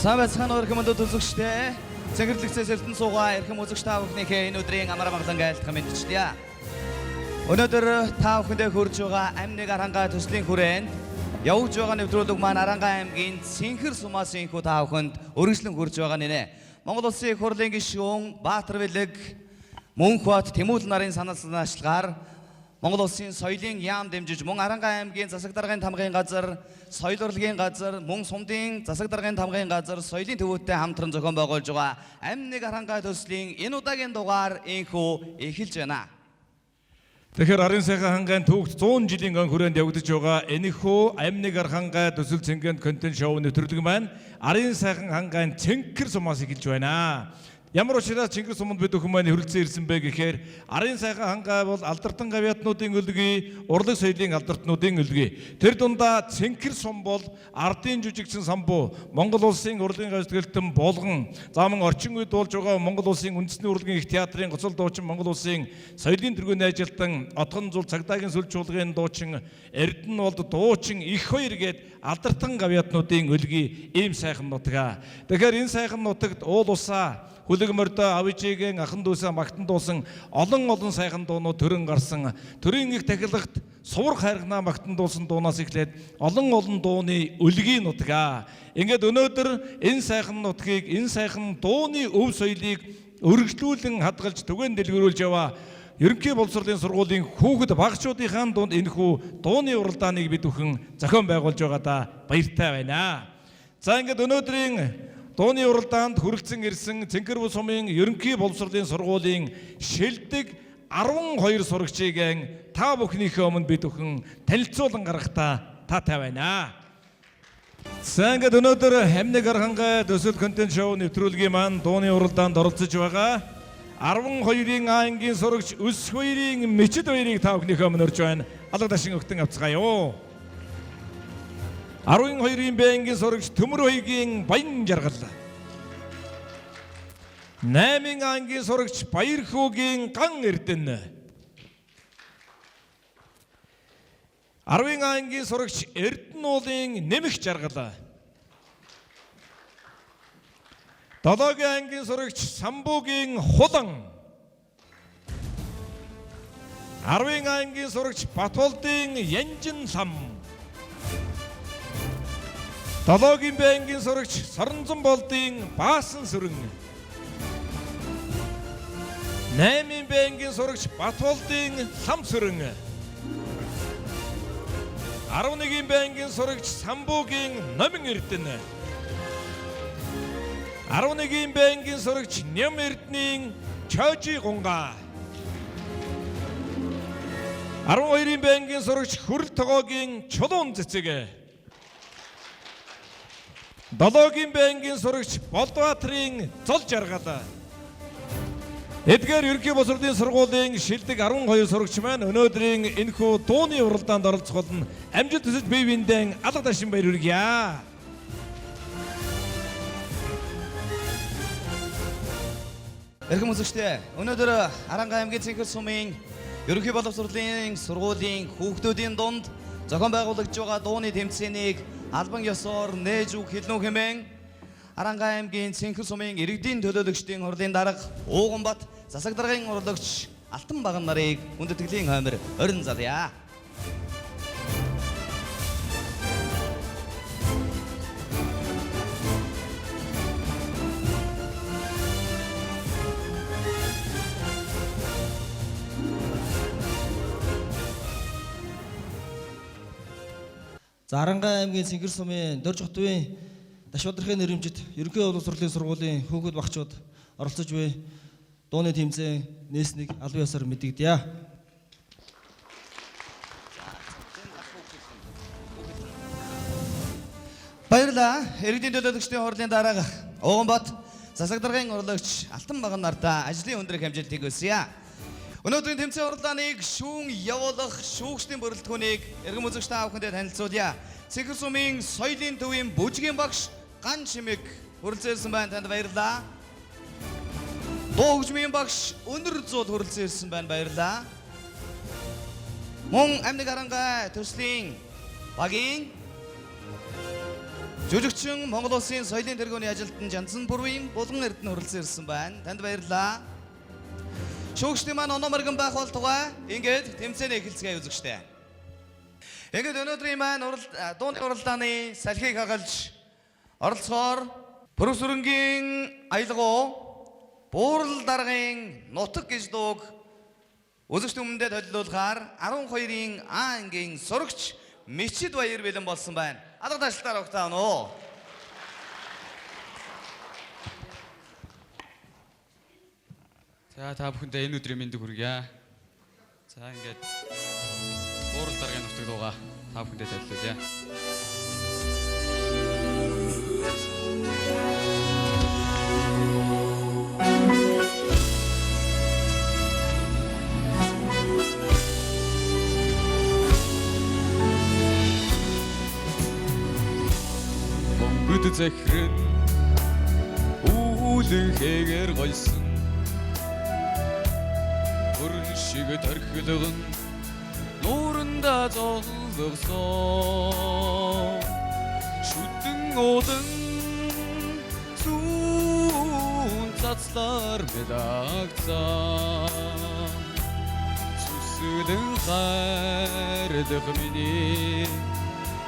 Самбайцхан өрхөм өндө төлөвчтэй Цэнгэрлэгцээс эрдэнэ суугаа эрхэм үзэгч та бүхнийхээ энэ өдрийн амар амгалан айлтгах мэдчилье. Өнөөдөр та бүхэндээ хүрж байгаа амныг арангаа төслийн хүрээнд явж байгаа нэвтрүүлэг маань Арангаа аймгийн Цэнхэр сумаас инхүү та бүхэнд өргөжлөн хүрж байгаа нэ. Монгол Улсын их хурлын гишүүн Баатар Бэлэг Мөнхбат Тэмүүлэн нарын санал санаачлагаар Монгол Улсын соёлын яам дэмжиж мөн Арангаа аймгийн засаг даргын тамгын газар, соёл урлагийн газар, мөн Сумдын засаг даргын тамгын газар соёлын төвөөдтэй хамтран зохион байгуулж байгаа амныг Арангаа төслийн энэ удаагийн дугаар инхүү эхэлж байна. Тэгэхээр арын сайхан хангаан түүхт 100 жилийн өн хүрээнд явагдаж байгаа энэхүү амныг архангаа төсөл цэнгэнд контент шоу нэвтрүүлэг маань арын сайхан хангаан Цэнхэр сумаас эхэлж байна. Ямар учраас Цэнхэр суманд бид бүхэн маань хүрэлцэн ирсэн бэ гэхээр арын сайхан хангаа бол алдартай гавьяатнуудын өлгий, урлаг соёлын алдартай өлгий. Тэр дундаа Цэнхэр сум бол ардын жүжигчин самбуу, Монгол улсын урлагийн гавьяатгэлтэн болгон, заман орчин үед болж байгаа Монгол улсын үндэсний урлагийн их театрын гоцол дуучин, Монгол улсын соёлын тэргүүний ажилтан, Отхон зул цагдаагийн сүлж чуулгын дуучин, Эрдэнэ болд дуучин их хоёр гээд алдартай гавьяатнуудын өлгий ийм сайхан нутгаа. Тэгэхээр энэ сайхан нутагт уул усаа Хүлэг мордоо авижигийн ахан дүүсээ магтан дуусан олон сайхан дуунууд төрөн гарсан. Төрийн их тахилагт сувар хайргнаа магтан дуусан дуунаас эхлээд олон дууны өлгийн нутгаа. Ингээд өнөөдөр энэ сайхан нутгийг, энэ сайхан дууны өв соёлыг өргөжлүүлэн хадгалж түгээн дэлгэрүүлж яваа Ерөнхий боловсролын сургуулийн хүүхэд багшуудынхаа дунд энэхүү дууны уралдааныг бид бүхэн зохион байгуулж байгаадаа баяртай байна. За ингээд өнөөдрийн дууны уралдаанд хүрэлцэн ирсэн Цэнхэр сумын Ерөнхий боловсролын сургуулийн шилдэг 12 сурагчийг та бүхнийхээ өмнө бид бүхэн танилцуулан гаргахтаа таатай байна. За ингээд өнөөдөр амныг архангаа төсөл контент шоу нэвтрүүлгийн маань дууны уралдаанд оролцож байгаа 12-ийн ангийн сурагч Өс хоёрын Мэчид хоёрыг та бүхнийхээ өмнө өрж байна. Алга дашин өгтөн авцгаая. 12-ийн байнгын сурагч Төмөр хоёрын Баян жаргал. 8-ийн ангийн сурагч Баяр хүүгийн Ган Эрдэнэ. 10-ийн ангийн сурагч Эрдэнэ уулын Нэмэх жаргал. 7-гийн ангийн сурагч Самбуугийн Хулан. 10-ийн ангийн сурагч Батболдын Янжин сам. 7-гийн байнгын сурагч Соронзон болдын Баасан сүрэн. 8-ийн байнгын сурагч Батболдын Лам сүрэн. 11-ийн байнгын сурагч Самбуугийн Номин Эрдэнэ. 11-ийн байнгын сурагч Ням Эрдэнийн Чожи гунга. 12-ийн байнгын сурагч Хүрэл тогоогийн Чулуун цэцэг. 7-гийн байнгын сурагч Болдбаатарын Зол жаргал. Эдгээр Ерөнхий боловсролын сургуулийн шилдэг 12 сурагч маань өнөөдрийн энэхүү дууны уралдаанд оролцох болно. Амжилт хүсэж бие биендээ алга дашин баяр хүргье. Эрхэм үзэгчдээ өнөөдөр Арангаа аймгийн Цэнхэр сумын Ерөнхий боловсролын сургуулийн хүүхдүүдийн дунд зохион байгуулагдж байгаа дууны тэмцээнийг албан ёсоор нээж үг хэлнүү хэмээн Арангаа аймгийн Цэнхэр сумын иргэдийн төлөөлөгчдийн хурлын дарга Ууганбат засаг даргын урлагч Алтан Баган нарыг хүндэтгэлийн хоймор орин залъя. За Арангаа аймгийн Цэнхэр сумын Дорж хотын Дашбадрахын нэрэмжит Ерөнхий боловсролын сургуулийн хүүхэд багчууд оролцож буй дууны тэмцээн нээснийг албан ёсоор мэдэгдэе. Баярлалаа. Иргэдийн төлөөлөгчдийн хурлын дарга Ууганбат засаг даргын урлагч Алтан Баган нартай ажлын өндөр хэмжээлтийг өсөе. Өнөөдрийн тэмцээн уралдааныг шүүн явуулах шүүгчдийн бүрэлдэхүүнийг эрхэм үзэгч та бүхэндээ танилцуулъя. Цэнхэр сумын соёлын төвийн бүжгийн багш Ган Шимэг хүрэлцэн байна. Танд баярлалаа. Дуу хөгжмийн багш Өнөр Зуул хүрэлцэн байна. Баярлалаа. Мөн амныг Арангаа төслийн багийн Жүжигчин Монгол Улсын соёлын тэргүүний ажилтан Жансан Бүрвийн Булган Эрдэнэ хүрэлцэн ирсэн байна. Танд баярлалаа. Шүүгчдийн маань оноо мөргөн байх болтугай ингээд тэмцээний эхэлцгээе үзэгчтэй. Ингээд өнөөдрийн маань дууны уралдааны салхийг хагалж оролцохоор Пүрэвсүрэнгийн аялгау Буурал даргын нутаг гэж дууг үзэгчдийн өмнөд төлөвлөхөөр 12-ийн А ангийн сурагч Мичид Баяр бэлэн болсон байна. Алга ташлалтаар огтаано уу. За та бүхэндээ энэ өдрийн мэндийг хүргье. За ингээд Буурал даргын нутаг дуугаа та бүхэндээ төлөвлөе. Бүд захирэн үүлэн хээгэр гойсон хөрөн шиг төрхлөгөн нууранда золгосон шүтэн уудан зүүн цацлаар мэдагцсан сүсэлэн хайрдах миний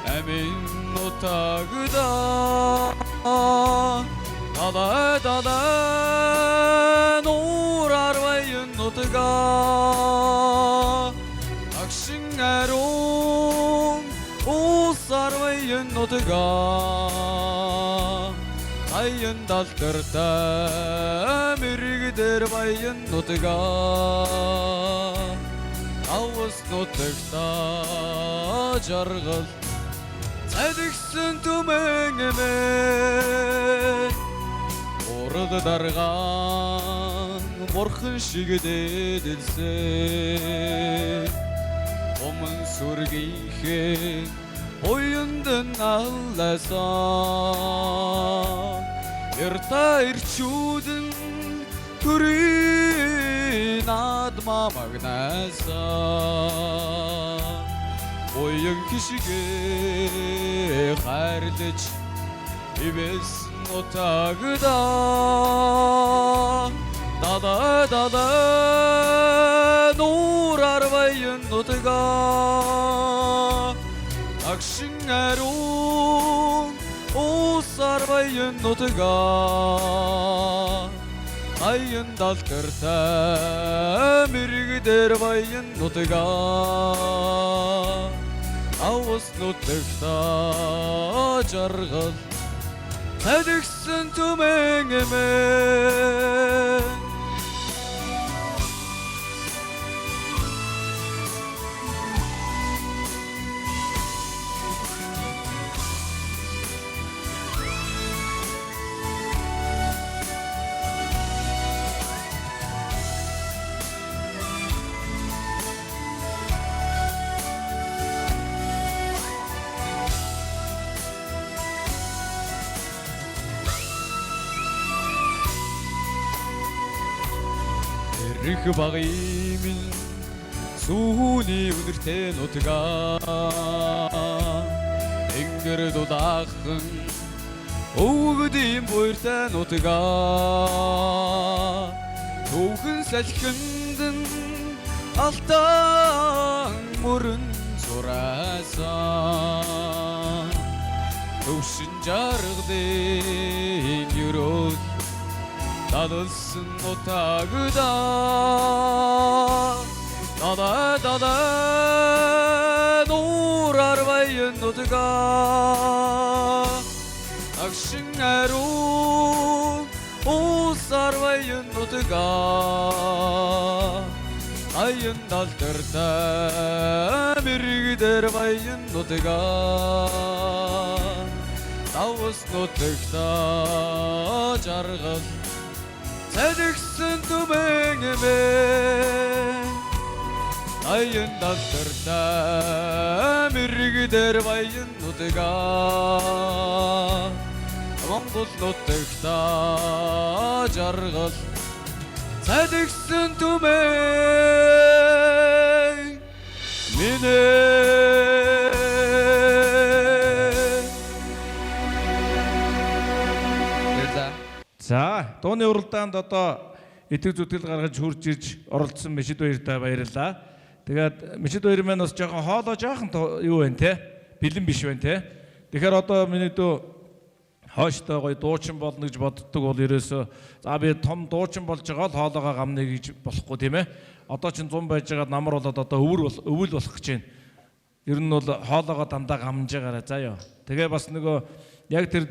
Амин нутагда дада нурар баян нутага акшин арун усар баян нутага аян далтарта мэрэгдэр баян нутага авас нутагта жаргал Эдиксэн түмэнгэмэ Урал дарган Борхон шиг дэдэлсэн Өмнө сүргийнхээ Уяндан алласан Эрта ирчүүдэн Түрийн адма магнасан Уян кишигэ хайрлаж ивэс нутагда дада нурар баян нутага акшин арун усар баян нутага аян далтарта мэрэгдэр баян нутага Авас нутагта жаргал Эдиксэн түмэнгэмэ Рэх багийн сүүний үнэртэй нутга Энгэр дудаахан өвгөдийн буйртай нутга Түүхэн салхиндэн алтан мөрөн зураасан Төвшин жаргадын юрол Dadılsın nutagda Dada nurar bayın nutga Akşin erun usar bayın nutga Ayın daltırta mirgider bayın nutga Tavus nutukta jargıl Эдиксэн түмэнгэмэ Аян далтарта мэрэгдэр баян нутага Монгол нутагта жаргал Эдиксэн түмэнгэмэ Дууны уралдаанд одоо итгэж зүтгэл гаргаж хурж ирж оролцсон Мишид баяртай баярлалаа. Тэгээд Мишид баяр маань бас жоохон хоолоо жоохон юу вэ те? Бэлэн биш вэ те? Тэгэхээр одоо миний дөө хойштой гоё дуучин болно гэж боддог бол ерөөсөө за би том дуучин болж байгаа л хоолоогоо гамнаа гэж болохгүй тийм ээ. Одоо ч 100 байж байгаа намар болоод одоо өвөл болох гэж байна. Ер нь бол хоолоогоо дандаа гамж байгаарай заа ёо. Тэгээ бас нөгөө яг тэр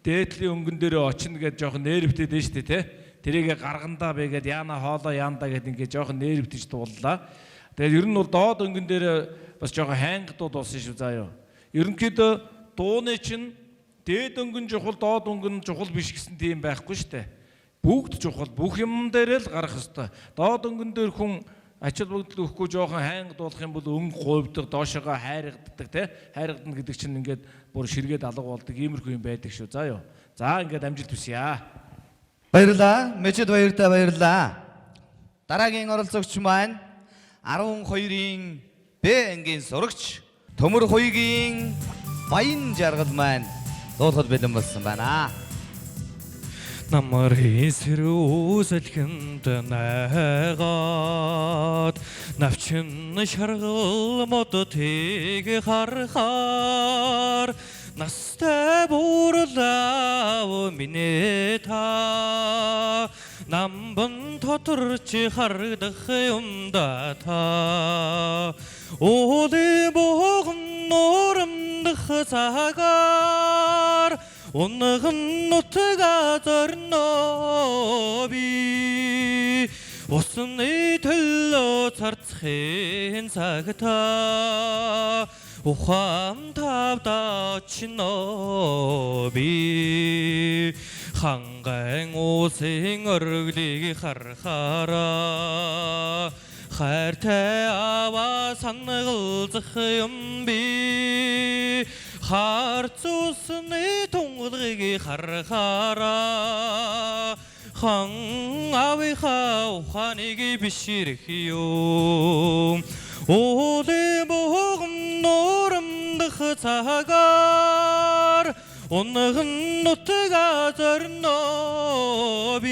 дээдлийн өнгөн дээр очино гэж жоохон нервтэй дээ шүү дээ те. Тэрийгэ гаргандаа байгээд яана хоолоо яандаа гэдэг ингээд жоохон нервтэж дууллаа. Тэгээд ер нь бол доод өнгөн дээр бас жоохон хайнг дууд болсон шүү заа ёо. Ерөнхийдөө дууны чинь дээд өнгөн чухал, доод өнгөн чухал биш гэсэн тийм байхгүй шүү дээ. Бүгд чухал, бүх юм дээр л гарах ёстой. Доод өнгөн дээр хүн ачаал бүгд өгөхгүй жоохон хайнг дуулах юм бол өнгө говьдог, доошоогоо хайргаддаг тий. Хайргадна гэдэг чинь ингээд бүр ширгээд алга болдог иймэрхүү юм байдаг шүү. За ёо. За ингээд амжилт хүсье. Баярлалаа. Мишид баяртай баярлалаа. Дараагийн оролцогч маань 12-ийн Б ангийн сурагч Төмөр хуйгийн Баян жаргал маань дуулахад бэлэн болсон байна. Намрын сэрүү салхинд найгаад навчин шаргал модтыг харахаар настай бүрлаа минь та намбан тоторч хардах юмда та 오늘 보건 노름득 사갈 오늘은 노트가 절노비 옷은 들러 잘ცხ인 사그타 오함탑다 친노비 한강 오생 얼굴이 하르하라 хартай сангалзах юм би харцусны тунгалгийг харахаараа хан авиха уханыг биширх юм 오늘 보금 노름득 цагаар 오늘은 노트가 절노비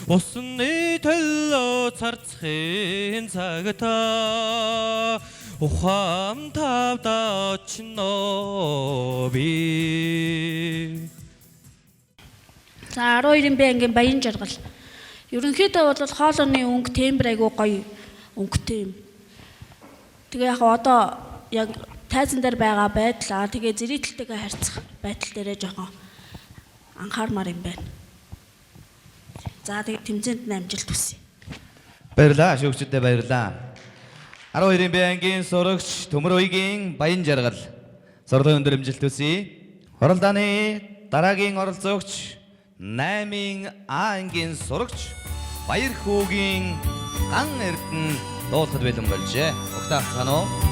옷은 들러 잘ცხ인 цагта ухамтавда чиноби. За 12-ийн Б ангийн Баян жаргал. Ерөнхийдөө бол хоолойны өнгө тембр айгуу гоё өнгөтэй юм. Тэгээ яг одоо яг тайзан дээр байгаа байдлаа тэгээ зэрэгтэлтэйгээ харьцах байдал дээрээ жоохон анхаармаар юм байна. За тэгээ тэмцээнд амжилт хүсье. Баярлалаа. Шүүгчдэд баярлалаа. 12-ийн Б ангийн сурагч Төмөр хуйгийн Баян жаргал. Сорлогын өндөр амжилт хүсье. Оролдооны дараагийн оролцогч 8-ийн А ангийн сурагч Баяр хүүгийн Ган Эрдэнэ дуулахад бэлэн болжээ. Октав цаана уу?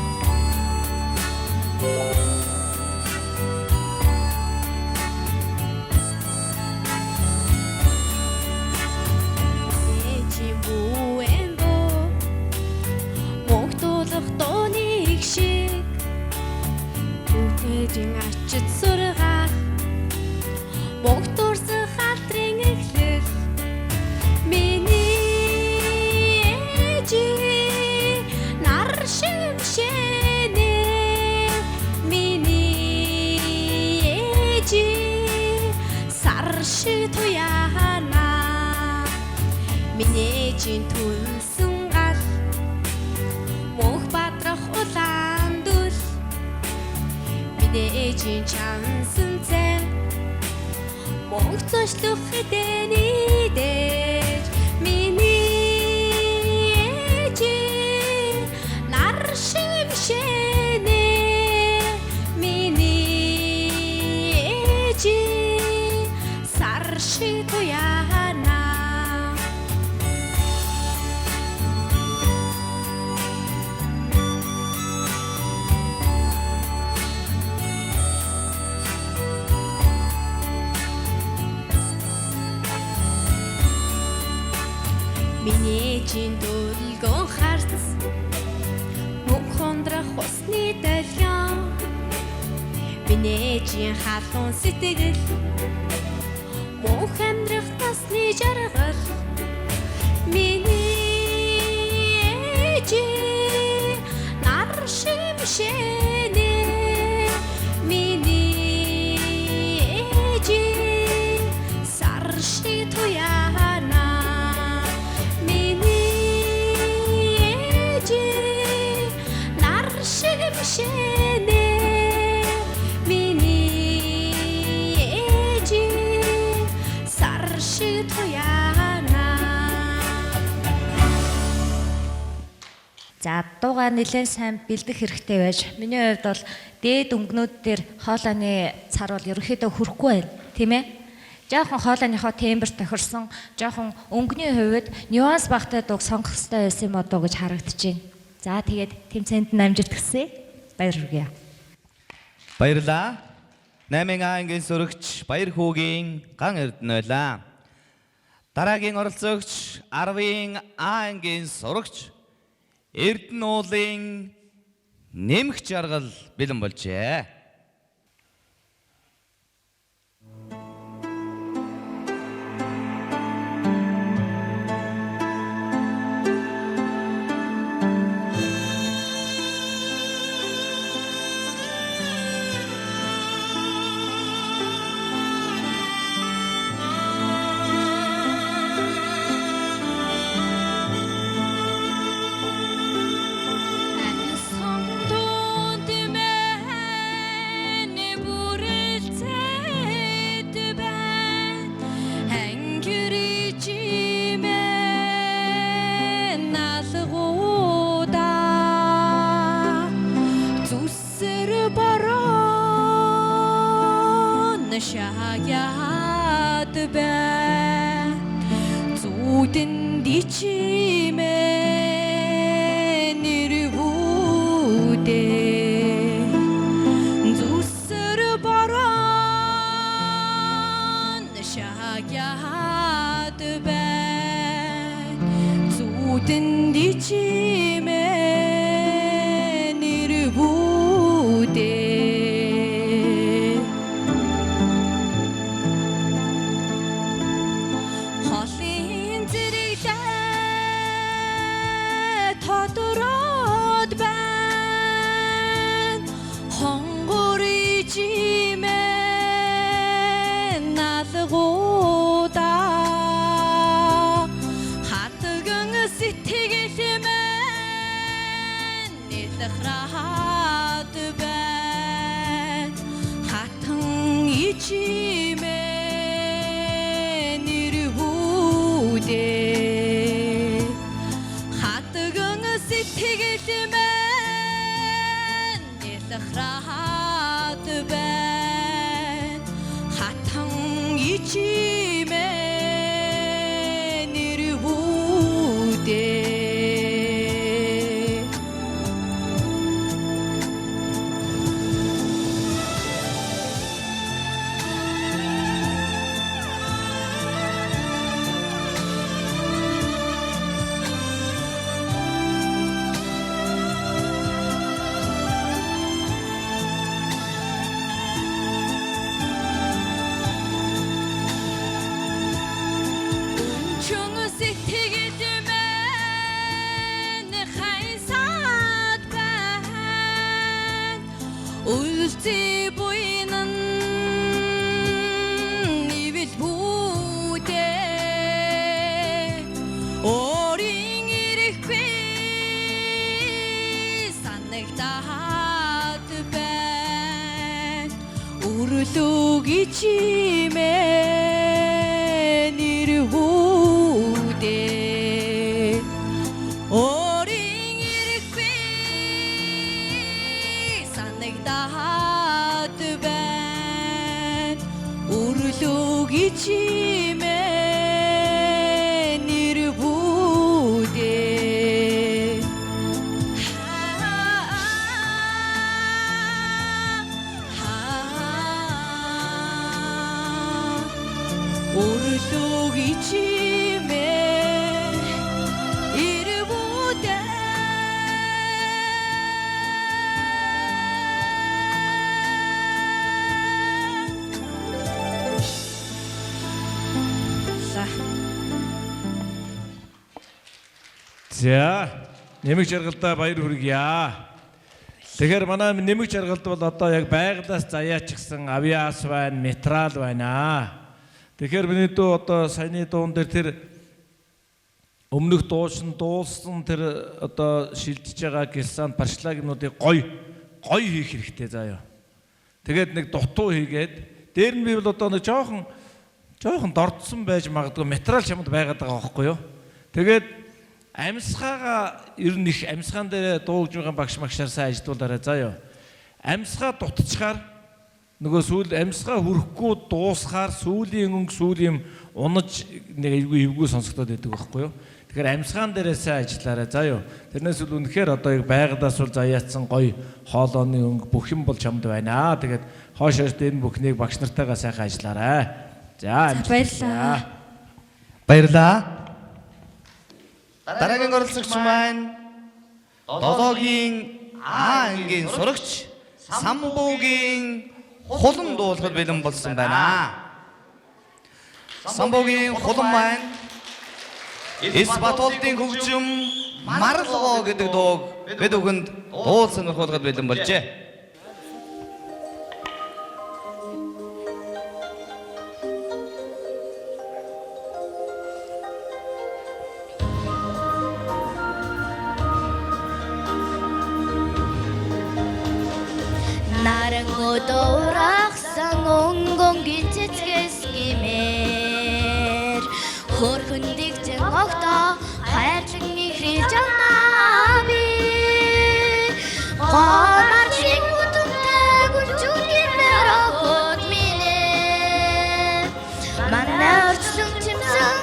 Ачид сургаах Богдурс хатрын эхлэл Миний ээжи нар шимшэнэ Миний ээжи сар шиг туяана Миний ээжийн түнсэн гал Мөнх бадрах улаан дүл ээжийн чансан цай мөнх цочлох хэдэний дээр миний ээжи нар шимшэнэ миний ээжи сар шиг туяана Миний ээжийн дөлгөн харц мөнх хондрах усны долгион Миний ээжийн халуун сэтгэл мөнх амьдрах насны жаргал миний ээжээ нар шимшэнэ миний ээжээ сар шид туяна миний ээжээ нар шимшэнэ За дуугаа нэлээд сайн бэлдэх хэрэгтэй байж. Миний хувьд бол дээд өнгнүүд дээр хоолойны цар бол ерөнхийдөө хүрхгүй байна, тийм ээ? Жохон хоолойныхоо тембер тохирсон, жохон өнгөний хувьд нюанс багтай дууг сонгох хэрэгтэй байсан юм одоо гэж харагдаж байна. За тэгээд тэмцээнд нь амжилт хүсье. Баяр хүргэе. Баярлаа. 8 ангийн сурагч Баяр хүүгийн Ган Эрдэнэ байлаа. Дараагийн оролцогч 10 ангийн сурагч Эрдэнэ уулын нэмэх жаргал бэлэн болжээ. Шаяад бай зүудэн дичимээ нэрвүүдээ зүсэр борон шаяад бай зүудэн дичимээ нэрвүүдээ За нэмэг жаргалдаа баяр хүргье. Тэгэхээр манай нэмэг жаргалд бол одоо яг байгалаас заяачихсан авиас байна, метрал байна. Тэгэхээр миний дүү одоо саяны дуун дээр тэр өмнөх дуулсан тэр одоо шилжиж байгаа гэлсанд паршлагнуудыг гоё хийх хэрэгтэй заяа. Тэгээд нэг дутуу хийгээд дээр нь би бол одоо нэг жоохон дордсон байж магадгүй материал чамд байгаад байгаа байхгүй юу. Тэгээд амьсгаага ер нь их амьсгаан дээр дуугж байгаа багш магшаар сайн ажилуулаарай заяа. Амьсгаа дутчихаар нөгөө сүүл амьсгаа хүрхгүй дуусахаар сүүлийн сүүлийн унаж нэг эвгүй сонсогдоод байдаг байхгүй юу. Тэгэхээр амьсгаан дээрээ сайн ажиллаарай заяа. Тэрнээс үл үнэхээр одоо яг байгалаас бол заяатсан гоё хоолойны өнгө бүх юм бол чамд байна. Тэгээд хойшоос энэ бүхнийг багш нартайгаа сайхан ажиллаарай. За баярлалаа. Баярлалаа. Дараагийн оролцогч маань Долоогийн А ангийн сурагч Самбуугийн хулан дуулахад бэлэн болсон байна. Самбуугийн хулан маань Исбатолдын хөгжим Марлого гэдэг дууг бид бүхэнд дуул сонирхуулахад бэлэн болжээ. Нарангуудуурахсан өнгөнгийн цэцгэс гимээр хөрхөндийг зэн огтоо хайрлан ихрилж амнаа би гомар шиг утумтай гүлжүүлгэрээр охот минэ манай орчлон чимсэн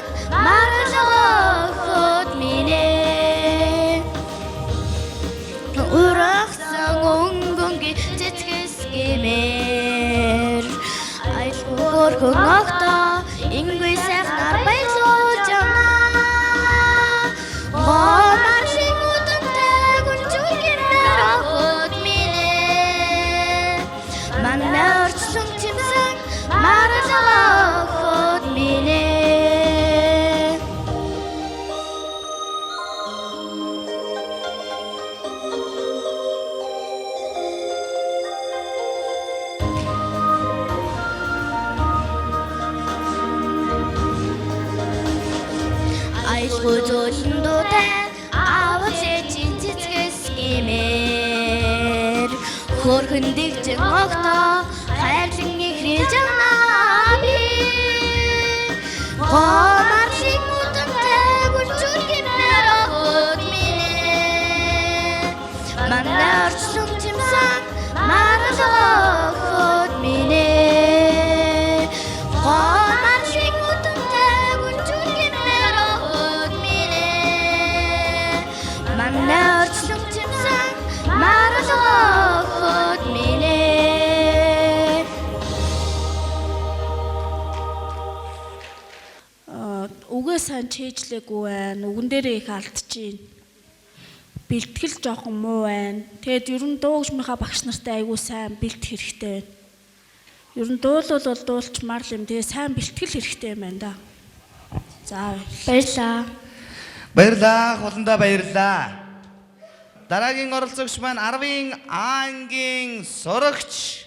марлогохот минэ урахсан өнгөнгийн гэмээр айлгүйгээр хүн огтоо ингүй сайхнаар баярлуулж амнаа гомар шиг утамтай гүлжүүлгэрээр охот минэ манай орчлон чимсэн марлогохот минэ. Айлгуудтай аваад чин цэцгэс гэмээр хөрхөндийг зэн огтоо хайрлан ихрилж амнаа би гомар шиг утамтай гүлжүүлгэрээр охот минэ манай орчлон чимсэн марлогохот минэ гомар шиг утамтай гүлжүүлгэрээр охот минэ манай орчлон чимсэн марлогохот минэ. Үгээ сайн чийжлээгүй байна. Үгэн дээрээ их алдчихээн. Бэлтгэл жоохон муу байна. Тэгэд ер нь дуугчмынхаа багш нартай айгүй сайн бэлтгэх хэрэгтэй байна. Ер нь дуулал бол дуулчмаар л юм. Тэгээ сайн бэлтгэл хэрэгтэй юм байна да. За баярлаа. Баярлалаа. Хуландаа баярлалаа. Дараагийн оролцогч маань 10-ын А ангийн сурагч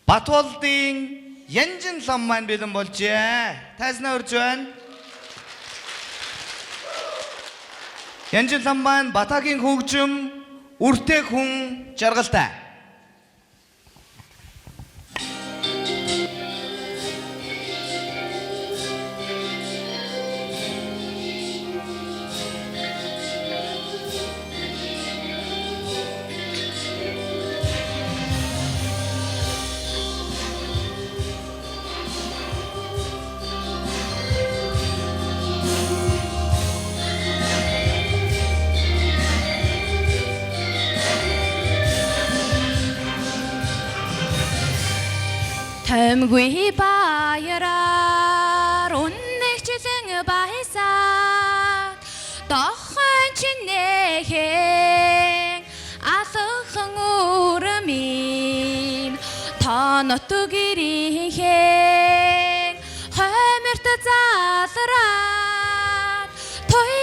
Батболдын Янжин лам маань бэлэн болжээ. Тайзнаа урьж байна. Янжин лам маань Батагийн хөгжим үртэй хүн жаргалтай. Тэмгүй баяраар үннэгчлэн баясаад дохон чинэхэн алхан үрмийн тонот гэрийнхэн хоймерт залраад той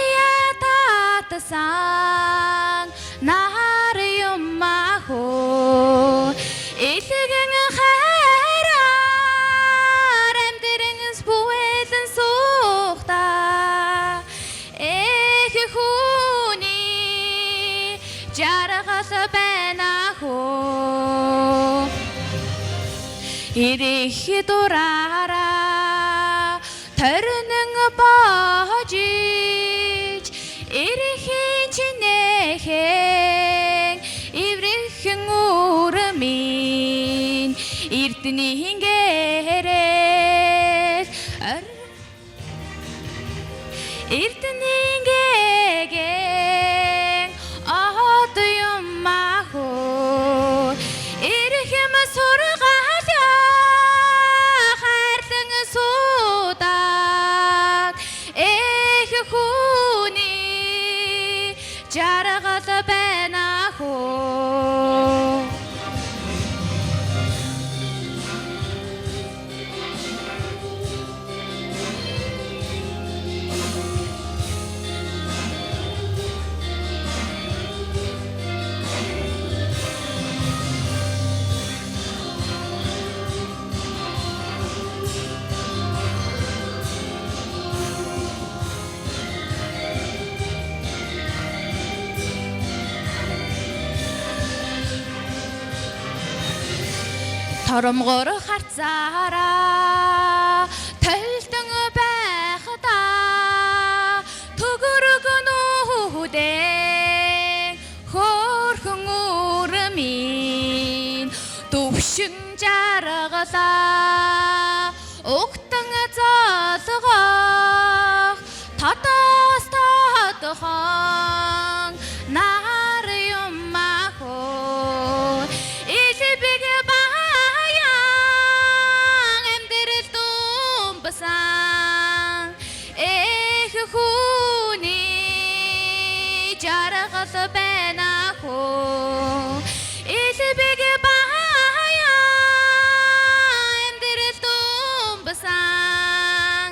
басан нар юм махо илгэн хайраар амьдрэнс бүэлэн сухта эх хүний жаргал байна хөө ирэх дураараа торнон божиж ирэхин чинэхэн иврэхэн үрмин эрдний гэрэл эрдний гэгэн ад юм махо ирэхэм сургаалаа хайрлан судаг эх хүний жаргал байна хөө торомгор харцаараа толтон байхдаа төгөргөн үдэн хөөрхөн үрмин төвшин жаргалаа угтан золгох татас татхан нар юм махо илбэг эх хүний жаргал байна хөө илбэг бая амьдрал тумбсан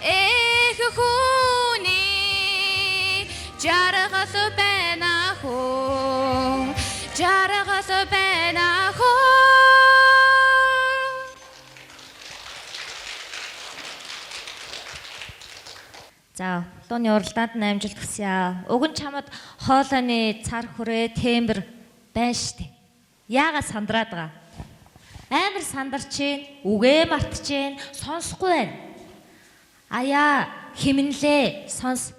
эх хүний жаргал байна хөө жаргал байна хөө. За, дууны уралдаанд нь амжилт хүсье. Уг нь чамд хоолойны цар хүрээ тембр байна штэ. Яагаад сандраад байгаа? Амар сандарч чинь, үгээ мартж чинь, сонсохгүй байна. Аяа, химнэлээ, сонс.